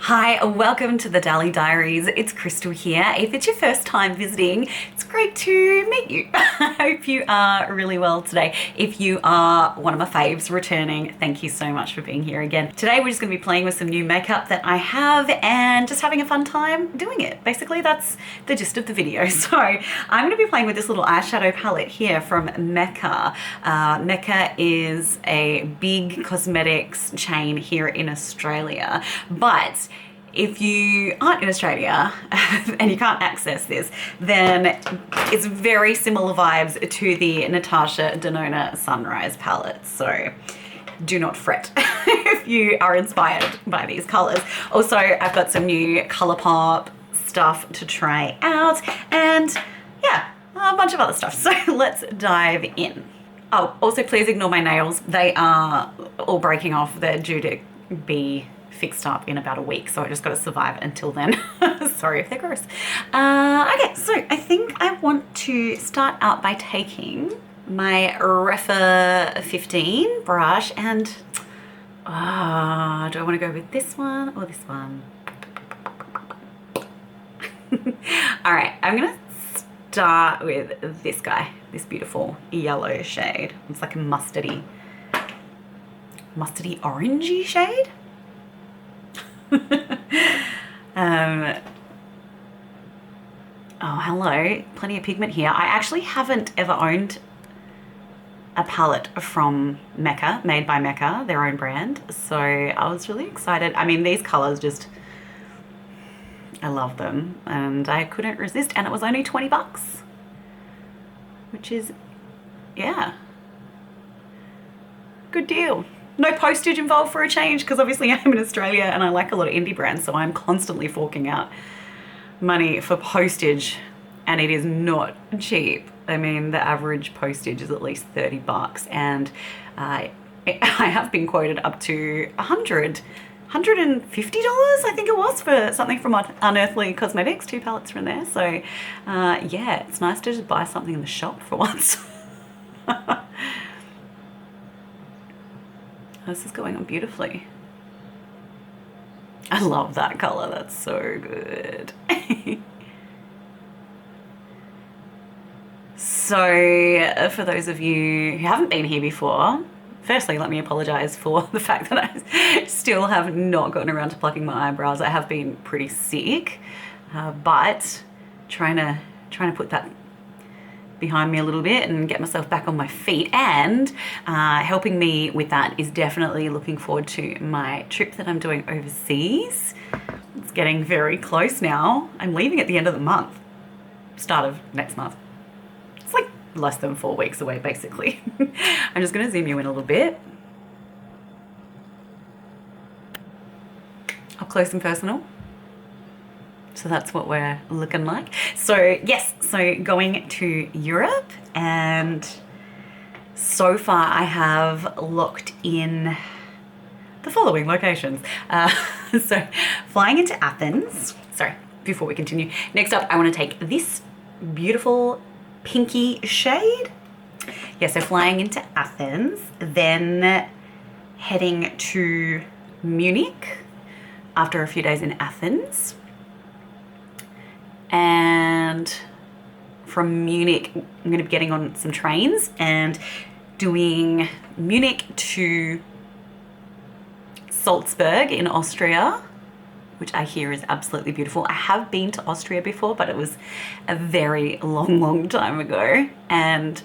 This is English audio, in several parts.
Hi, welcome to the Dally Diaries. It's Kristel here. If it's your first time visiting, it's great to meet you. I hope you are really well today. If you are one of my faves returning, thank you so much for being here again. Today we're just going to be playing with some new makeup that I have and just having a fun time doing it. Basically, that's the gist of the video. So I'm going to be playing with this little eyeshadow palette here from Mecca. Mecca is a big cosmetics chain here in Australia, but if you aren't in Australia and you can't access this, then it's very similar vibes to the Natasha Denona Sunrise palette. So do not fret if you are inspired by these colors. Also, I've got some new Colourpop stuff to try out and yeah, a bunch of other stuff. So let's dive in. Oh, also please ignore my nails. They are all breaking off. They're due to be fixed up in about a week, so I just got to survive until then. Sorry if they're gross. Okay, so I think I want to start out by taking my Refa 15 brush and do I want to go with this one or this one? All right, I'm gonna start with this guy, this beautiful yellow shade. It's like a mustardy orangey shade. Oh, hello, plenty of pigment here. I actually haven't ever owned a palette from Mecca, made by Mecca, their own brand. So I was really excited. I mean, these colors just, I love them and I couldn't resist. And it was only 20 bucks, which is, yeah, good deal. No postage involved for a change, because obviously I'm in Australia and I like a lot of indie brands, so I'm constantly forking out money for postage and it is not cheap. I mean, the average postage is at least 30 bucks and I have been quoted up to $150, I think it was, for something from Unearthly Cosmetics, 2 palettes from there. So yeah, it's nice to just buy something in the shop for once. This is going on beautifully. I love that color, that's so good. So for those of you who haven't been here before, firstly, let me apologize for the fact that I still have not gotten around to plucking my eyebrows. I have been pretty sick, but trying to put that behind me a little bit and get myself back on my feet, and helping me with that is definitely looking forward to my trip that I'm doing overseas. It's getting very close now. I'm leaving at the end of the month, start of next month. It's like less than 4 weeks away basically. I'm just going to zoom you in a little bit. Up close and personal. So that's what we're looking like. So yes, so going to Europe, and so far I have locked in the following locations. So flying into Athens. Sorry, before we continue. Next up, I want to take this beautiful pinky shade. Yeah, so flying into Athens, then heading to Munich after a few days in Athens. And from Munich, I'm going to be getting on some trains and doing Munich to Salzburg in Austria, which I hear is absolutely beautiful. I have been to Austria before, but it was a very long time ago. And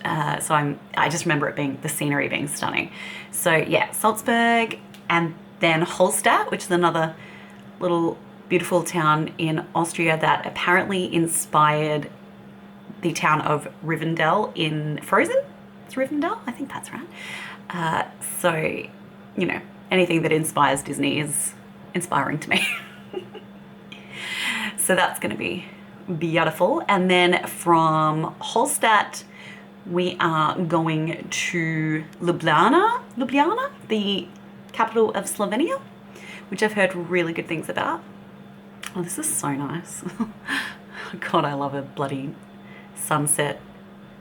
so I just remember it being, the scenery being stunning. So yeah, Salzburg, and then Holstadt, which is another little beautiful town in Austria that apparently inspired the town of Rivendell in Frozen. It's Rivendell? I think that's right. So, you know, anything that inspires Disney is inspiring to me. So that's going to be beautiful. And then from Holstadt, we are going to Ljubljana, the capital of Slovenia, which I've heard really good things about. Oh, this is so nice. God, I love a bloody sunset,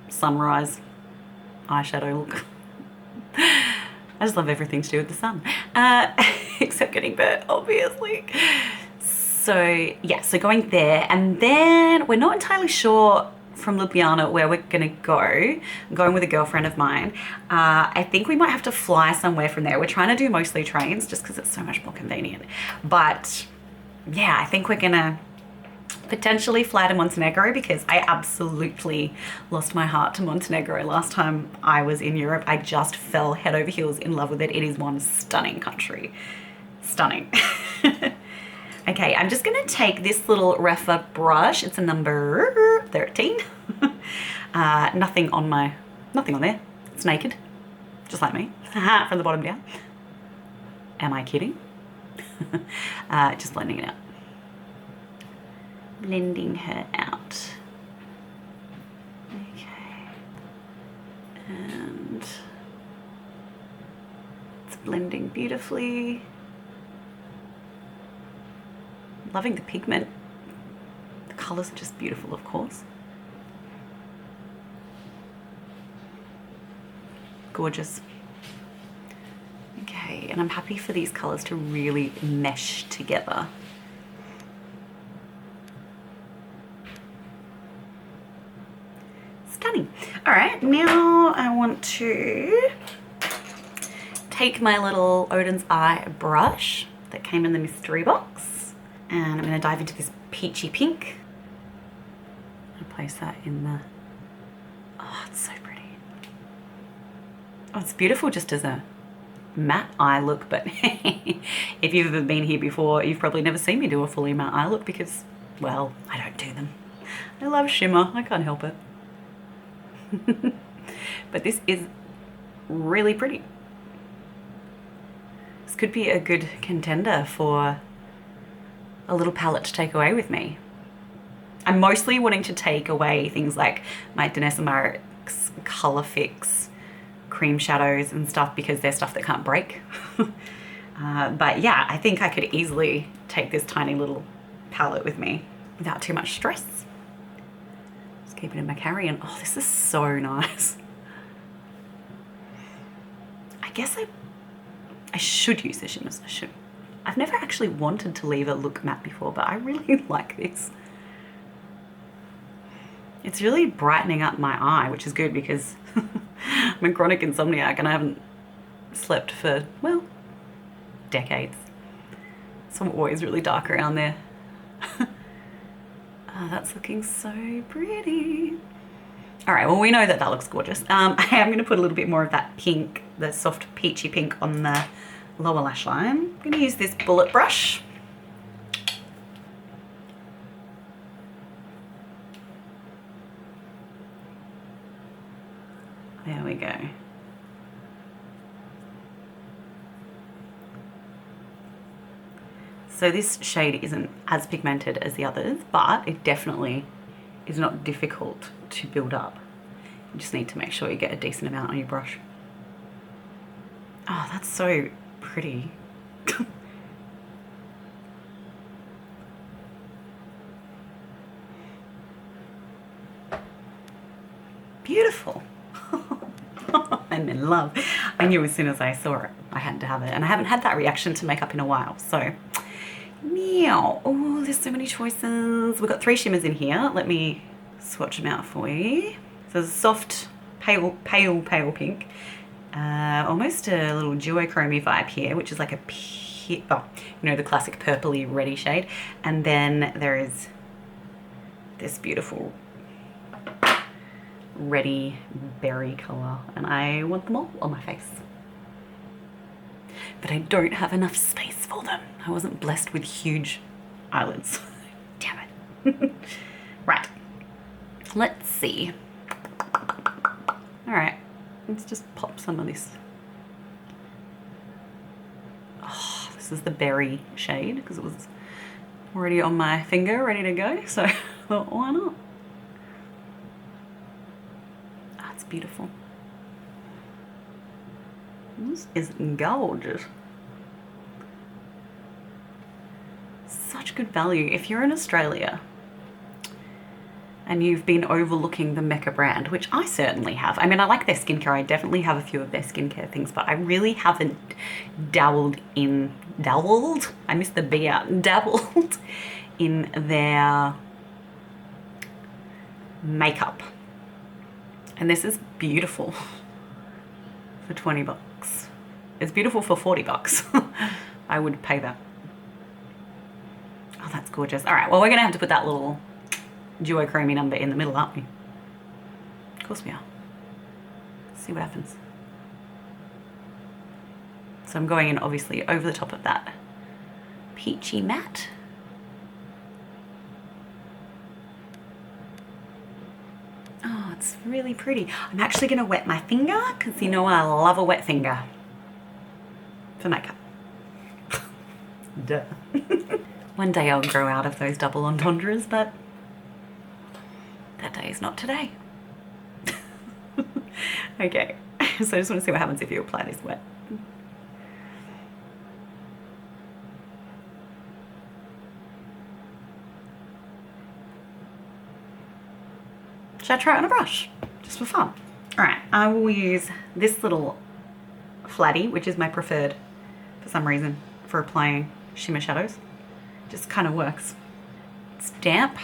sunrise eyeshadow look. I just love everything to do with the sun, except getting burnt, obviously. So yeah, so going there, and then we're not entirely sure from Ljubljana where we're gonna go. I'm going with a girlfriend of mine. I think we might have to fly somewhere from there. We're trying to do mostly trains just because it's so much more convenient. But yeah, I think we're gonna potentially fly to Montenegro because I absolutely lost my heart to Montenegro last time I was in Europe. I just fell head over heels in love with it. It is one stunning country. Stunning. Okay, I'm just gonna take this little Refa brush. It's a number 13. Nothing on there. It's naked, just like me, from the bottom down. Am I kidding? Just blending it out. Blending her out. Okay. And it's blending beautifully. Loving the pigment. The colours are just beautiful, of course. Gorgeous. Okay, and I'm happy for these colours to really mesh together. Stunning. All right, now I want to take my little Odin's Eye brush that came in the mystery box. And I'm going to dive into this peachy pink. I'll place that in the... Oh, it's so pretty. Oh, it's beautiful just as a matte eye look, but if you've ever been here before, you've probably never seen me do a fully matte eye look because, well, I don't do them. I love shimmer. I can't help it. But this is really pretty. This could be a good contender for a little palette to take away with me. I'm mostly wanting to take away things like my Danessa Myricks Colour Fix cream shadows and stuff because they're stuff that can't break. But yeah, I think I could easily take this tiny little palette with me without too much stress. Just keep it in my carry-on. Oh, this is so nice. I guess I should use the shimmers. I should. I've never actually wanted to leave a look matte before, but I really like this. It's really brightening up my eye, which is good because I'm a chronic insomniac and I haven't slept for, well, decades. So I'm always really dark around there. Oh, that's looking so pretty. All right, well, we know that that looks gorgeous. I am going to put a little bit more of that pink, the soft peachy pink on the lower lash line. I'm going to use this bullet brush. There we go. So this shade isn't as pigmented as the others, but it definitely is not difficult to build up. You just need to make sure you get a decent amount on your brush. Oh, that's so pretty. Beautiful. I'm in love. I knew as soon as I saw it, I had to have it. And I haven't had that reaction to makeup in a while. So, meow. Oh, there's so many choices. We've got 3 shimmers in here. Let me swatch them out for you. So there's a soft, pale pink. Almost a little duochrome vibe here, which is like a, oh, you know, the classic purpley reddy shade. And then there is this beautiful reddy berry colour, and I want them all on my face. But I don't have enough space for them. I wasn't blessed with huge eyelids. Damn it. Right. Let's see. All right. Let's just pop some of this. Oh, this is the berry shade because it was already on my finger, ready to go. So I thought, why not? Oh, it's beautiful. This is gorgeous. Such good value. If you're in Australia and you've been overlooking the Mecca brand, which I certainly have. I mean, I like their skincare. I definitely have a few of their skincare things, but I really haven't dabbled? I missed the B out. Dabbled in their makeup. And this is beautiful for 20 bucks. It's beautiful for 40 bucks. I would pay that. Oh, that's gorgeous. All right, well, we're gonna have to put that little duochrome number in the middle, aren't we? Of course we are. Let's see what happens. So I'm going in obviously over the top of that peachy matte. Oh, it's really pretty. I'm actually gonna wet my finger because you know I love a wet finger for makeup. Duh. One day I'll grow out of those double entendres, but that day is not today. Okay, so I just want to see what happens if you apply this wet. Should I try it on a brush, just for fun? All right, I will use this little flatty, which is my preferred for some reason for applying shimmer shadows. Just kind of works. It's damp.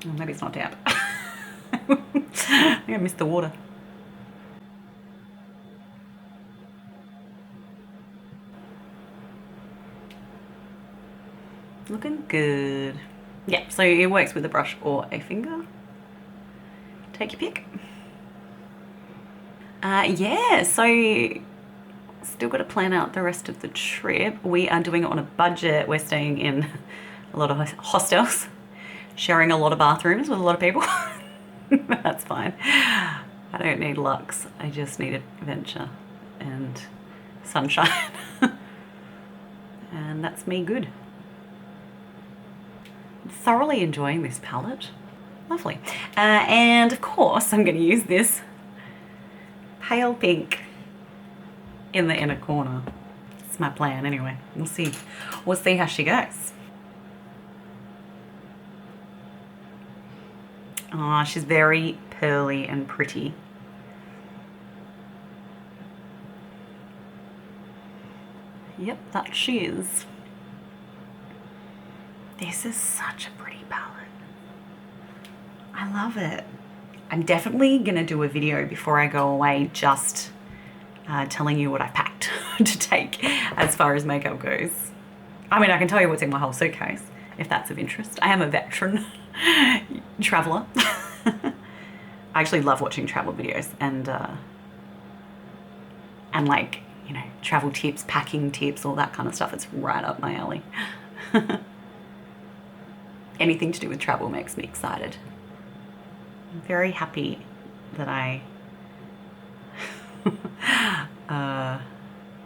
Oh, maybe it's not damp. I think I missed the water. Looking good. Yeah, so it works with a brush or a finger. Take your pick. Yeah, so still got to plan out the rest of the trip. We are doing it on a budget. We're staying in a lot of hostels, sharing a lot of bathrooms with a lot of people. That's fine. I don't need luxe. I just need adventure and sunshine. And that's me good. Thoroughly enjoying this palette. Lovely. And of course, I'm going to use this pale pink in the inner corner. It's my plan anyway. We'll see. We'll see how she goes. Oh, she's very pearly and pretty. Yep, that she is. This is such a pretty palette. I love it. I'm definitely gonna do a video before I go away just telling you what I packed to take as far as makeup goes. I mean, I can tell you what's in my whole suitcase if that's of interest. I am a veteran traveler. I actually love watching travel videos and like, you know, travel tips, packing tips, all that kind of stuff. It's right up my alley. Anything to do with travel makes me excited. I'm very happy that I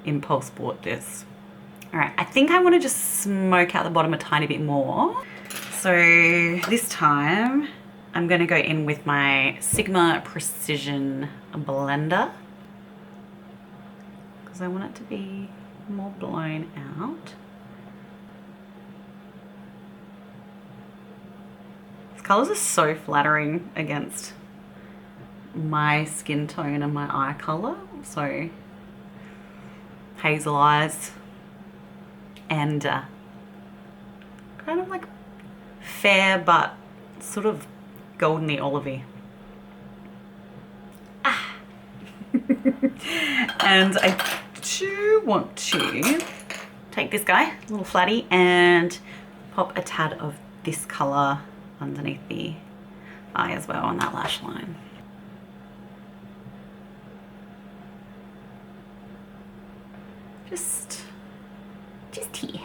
impulse bought this. All right, I think I want to just smoke out the bottom a tiny bit more. So this time I'm going to go in with my Sigma Precision blender because I want it to be more blown out. These colors are so flattering against my skin tone and my eye color. So hazel eyes and kind of like fair but sort of goldeny olivey. Ah. And I do want to take this guy, a little flatty, and pop a tad of this color underneath the eye as well on that lash line. Just here.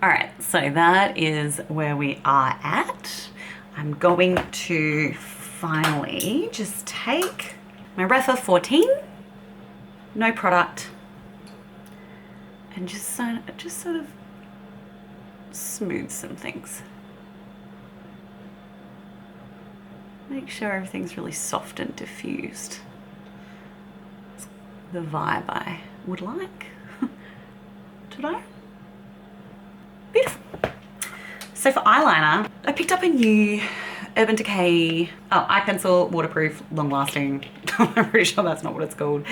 All right, so that is where we are at. I'm going to finally just take my Refa 14, no product, and just sort of smooth some things. Make sure everything's really soft and diffused. It's the vibe I would like today. Beautiful. So for eyeliner, I picked up a new Urban Decay eye pencil, waterproof, long lasting. I'm pretty sure that's not what it's called.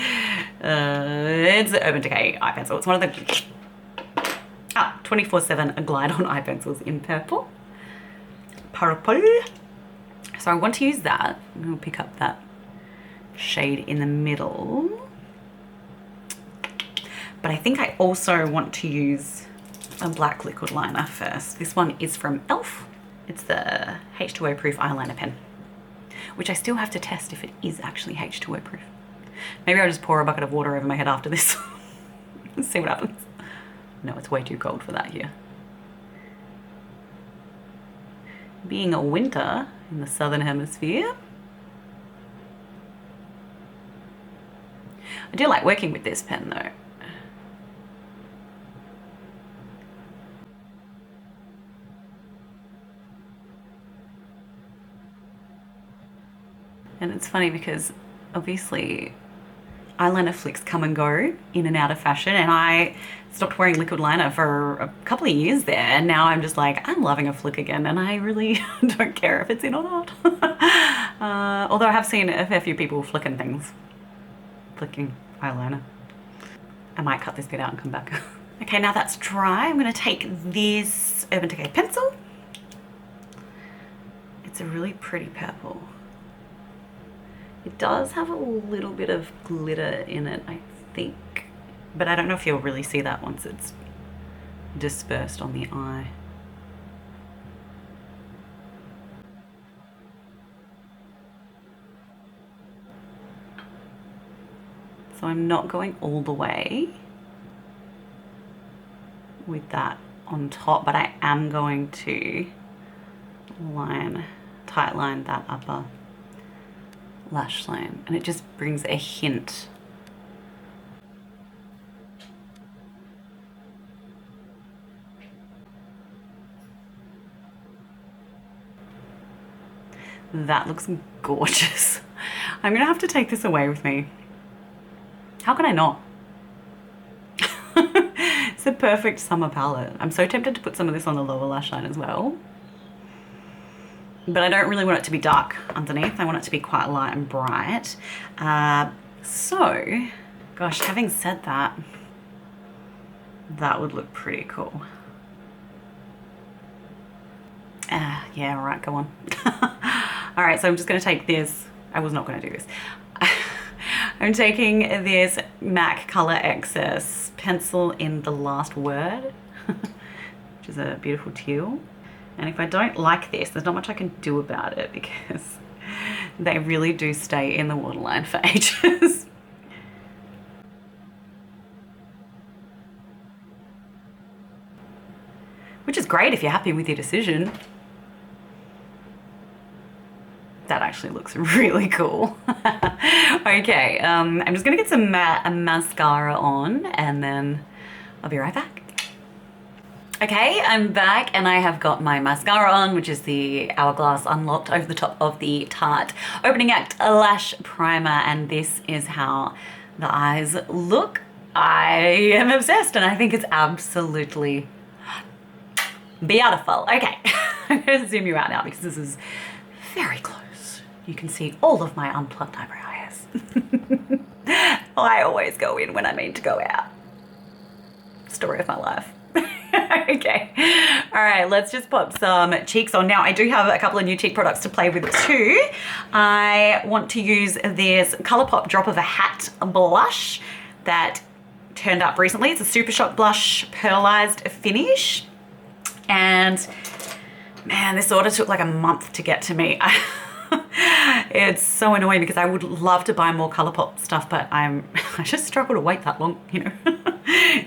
It's the Urban Decay eye pencil. It's one of the 24/7 glide on eye pencils in purple. Purple. So I want to use that. I'm going to pick up that shade in the middle. But I think I also want to use a black liquid liner first. This one is from e.l.f. It's the H2O proof eyeliner pen, which I still have to test if it is actually H2O proof. Maybe I'll just pour a bucket of water over my head after this. Let's see what happens. No, it's way too cold for that here. Being a winter in the southern hemisphere. I do like working with this pen though. And it's funny because obviously eyeliner flicks come and go in and out of fashion, and I stopped wearing liquid liner for a couple of years there, and now I'm just like, I'm loving a flick again, and I really don't care if it's in or not. Although I have seen a fair few people flicking things. Flicking eyeliner. I might cut this bit out and come back. Okay, now that's dry, I'm gonna take this Urban Decay pencil. It's a really pretty purple. It does have a little bit of glitter in it, I think, but I don't know if you'll really see that once it's dispersed on the eye. So I'm not going all the way with that on top, but I am going to tight line that upper lash line, and it just brings a hint. That looks gorgeous. I'm gonna have to take this away with me. How can I not? It's a perfect summer palette. I'm so tempted to put some of this on the lower lash line as well. But I don't really want it to be dark underneath. I want it to be quite light and bright. So, gosh, having said that, that would look pretty cool. Yeah, all right, go on. All right, so I'm just gonna take this. I was not gonna do this. I'm taking this MAC Color Excess pencil in the last word, which is a beautiful teal. And if I don't like this, there's not much I can do about it because they really do stay in the waterline for ages. Which is great if you're happy with your decision. That actually looks really cool. Okay, I'm just gonna get some mascara on and then I'll be right back. Okay, I'm back and I have got my mascara on, which is the Hourglass Unlocked over the top of the Tarte Opening Act Lash Primer, and this is how the eyes look. I am obsessed and I think it's absolutely beautiful. Okay, I'm gonna zoom you out now because this is very close. You can see all of my unplugged eyebrow hairs. I always go in when I mean to go out. Story of my life. Okay, all right, let's just pop some cheeks on. Now I do have a couple of new cheek products to play with too. I want to use this Colourpop Drop of a Hat blush that turned up recently. It's a Super Shock blush pearlized finish, and man, this order took like a month to get to me. It's so annoying because I would love to buy more Colourpop stuff, but I just struggle to wait that long, you know.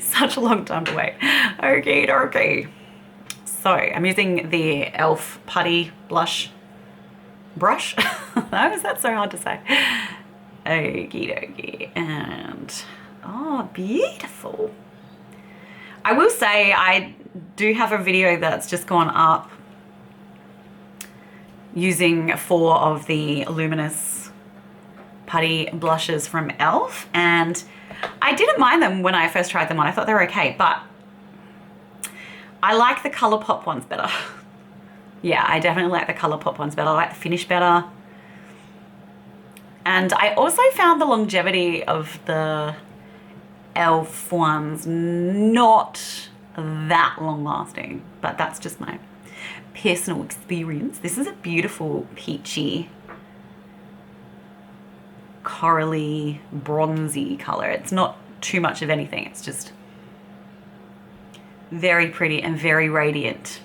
Such a long time to wait. Okay. So I'm using the e.l.f. Putty Blush brush. Why is that so hard to say? Okie, and oh, beautiful. I will say I do have a video that's just gone up using 4 of the luminous putty blushes from e.l.f. and I didn't mind them when I first tried them on. I thought they were okay, but I like the Colourpop ones better. Yeah, I definitely like the Colourpop ones better. I like the finish better. And I also found the longevity of the e.l.f. ones not that long lasting, but that's just my personal experience. This is a beautiful peachy, corally, bronzy color. It's not too much of anything. It's just very pretty and very radiant.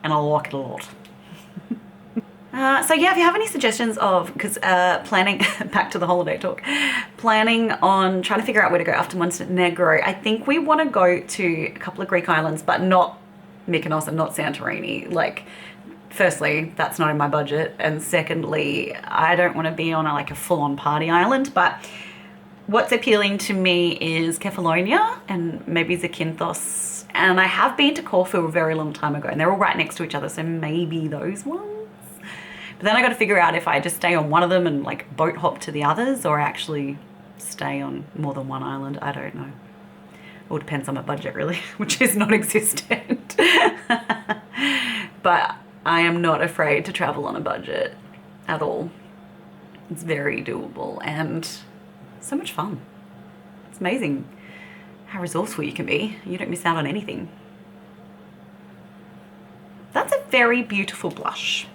And I like it a lot. So yeah, if you have any suggestions of, because planning, back to the holiday talk, planning on trying to figure out where to go after Montenegro, I think we want to go to a couple of Greek islands, but not Mykonos and not Santorini. Like, firstly, that's not in my budget. And secondly, I don't want to be on like a full-on party island, but what's appealing to me is Kefalonia and maybe Zakynthos. And I have been to Corfu a very long time ago, and they're all right next to each other, so maybe those ones. But then I got to figure out if I just stay on one of them and like boat hop to the others, or actually stay on more than one island. I don't know. All depends on my budget, really, which is non-existent. But I am not afraid to travel on a budget at all. It's very doable and so much fun. It's amazing how resourceful you can be. You don't miss out on anything. That's a very beautiful blush.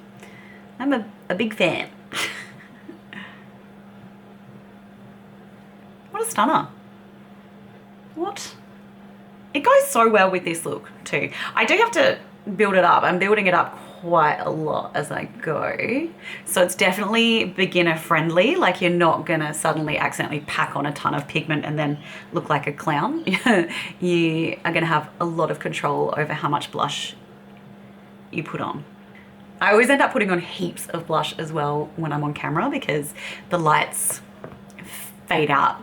I'm a big fan. What a stunner. What? It goes so well with this look too. I do have to build it up. I'm building it up quite a lot as I go. So it's definitely beginner friendly. Like, you're not gonna suddenly accidentally pack on a ton of pigment and then look like a clown. You are gonna have a lot of control over how much blush you put on. I always end up putting on heaps of blush as well when I'm on camera, because the lights fade out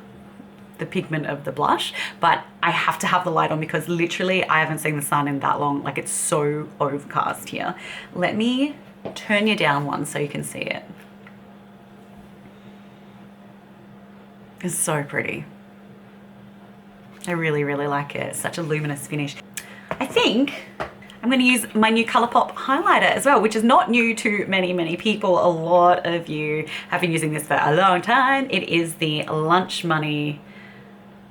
the pigment of the blush, but I have to have the light on because literally I haven't seen the sun in that long. Like, it's so overcast here. Let me turn you down one so you can see it. It's so pretty. I really, really like it. It's such a luminous finish. I think I'm going to use my new Colourpop highlighter as well, which is not new to many, many people. A lot of you have been using this for a long time. It is the Lunch Money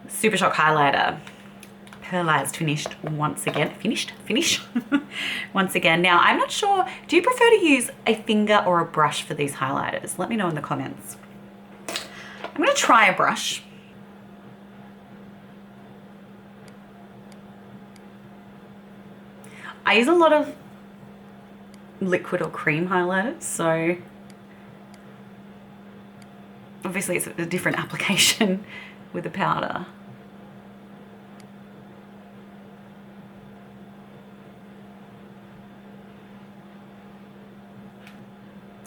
Super Shock highlighter. Pearlized finished once again. Finish once again. Now, I'm not sure, do you prefer to use a finger or a brush for these highlighters? Let me know in the comments. I'm going to try a brush. I use a lot of liquid or cream highlighters, so obviously it's a different application with the powder.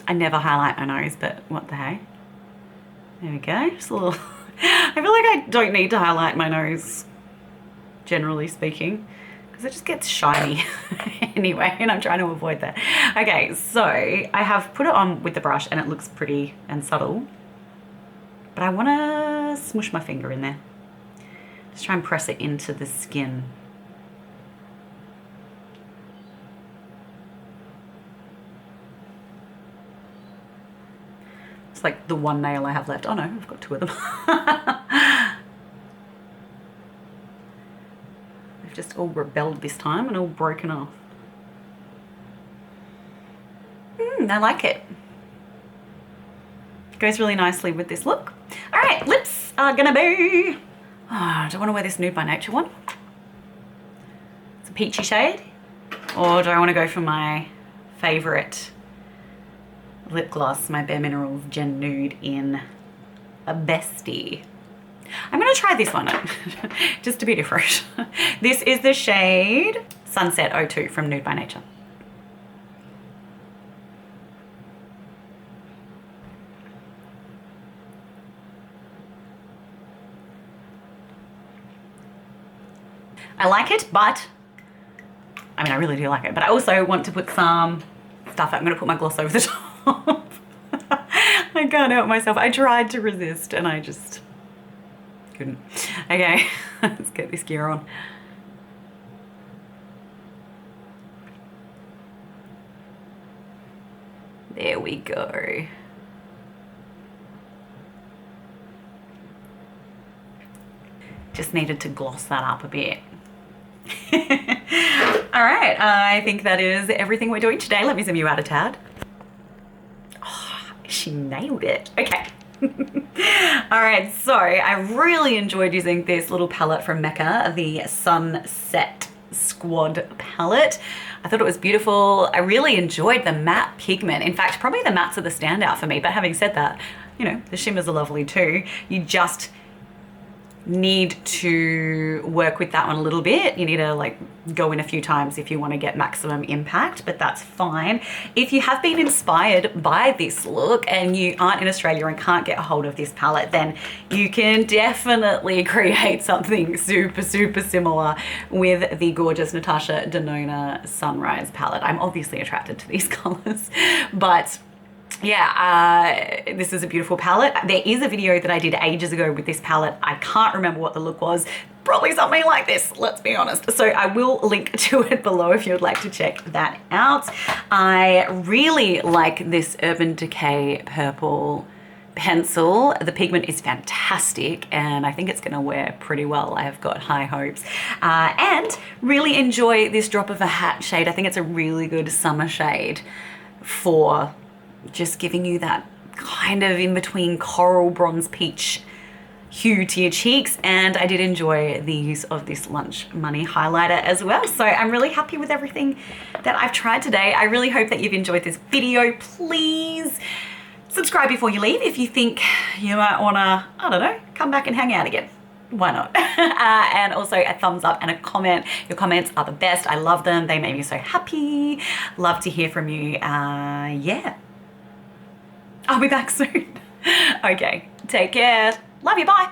I never highlight my nose, but what the hey? There we go, just a little. I feel like I don't need to highlight my nose, generally speaking, because it just gets shiny anyway, and I'm trying to avoid that. Okay, so I have put it on with the brush and it looks pretty and subtle, but I want to smush my finger in there. Just try and press it into the skin. It's like the one nail I have left. Oh no, I've got two of them. Just all rebelled this time and all broken off. I like it. Goes really nicely with this look. All right, lips are gonna be, oh, do I want to wear this Nude by Nature one? It's a peachy shade. Or do I want to go for my favorite lip gloss, my Bare Minerals Gen Nude in a Bestie? I'm going to try this one just to be different. This is the shade Sunset 02 from Nude by Nature. I like it, but I mean, I really do like it, but I also want to put some stuff. I'm going to put my gloss over the top. I can't help myself. I tried to resist and I just couldn't. Okay, let's get this gear on. There we go. Just needed to gloss that up a bit. All right, I think that is everything we're doing today. Let me zoom you out a tad. Oh, she nailed it. Okay. All right, so I really enjoyed using this little palette from Mecca, the Sunset Squad palette. I thought it was beautiful. I really enjoyed the matte pigment. In fact, probably the mattes are the standout for me, but having said that, you know, the shimmers are lovely too. You just need to work with that one a little bit. You need to like go in a few times if you want to get maximum impact, but that's fine. If you have been inspired by this look and you aren't in Australia and can't get a hold of this palette, then you can definitely create something super, super similar with the gorgeous Natasha Denona Sunrise palette. I'm obviously attracted to these colors, but yeah, this is a beautiful palette. There is a video that I did ages ago with this palette. I can't remember what the look was. Probably something like this, let's be honest. So I will link to it below if you would like to check that out. I really like this Urban Decay purple pencil. The pigment is fantastic and I think it's gonna wear pretty well. I have got high hopes. And really enjoy this Drop of a Hat shade. I think it's a really good summer shade for just giving you that kind of in between coral bronze peach hue to your cheeks. And I did enjoy the use of this Lunch Money highlighter as well. So I'm really happy with everything that I've tried today. I really hope that you've enjoyed this video. Please subscribe before you leave if you think you might wanna, I don't know, come back and hang out again. Why not? And also a thumbs up and a comment. Your comments are the best. I love them. They make me so happy. Love to hear from you. Yeah. I'll be back soon. Okay, take care. Love you, bye.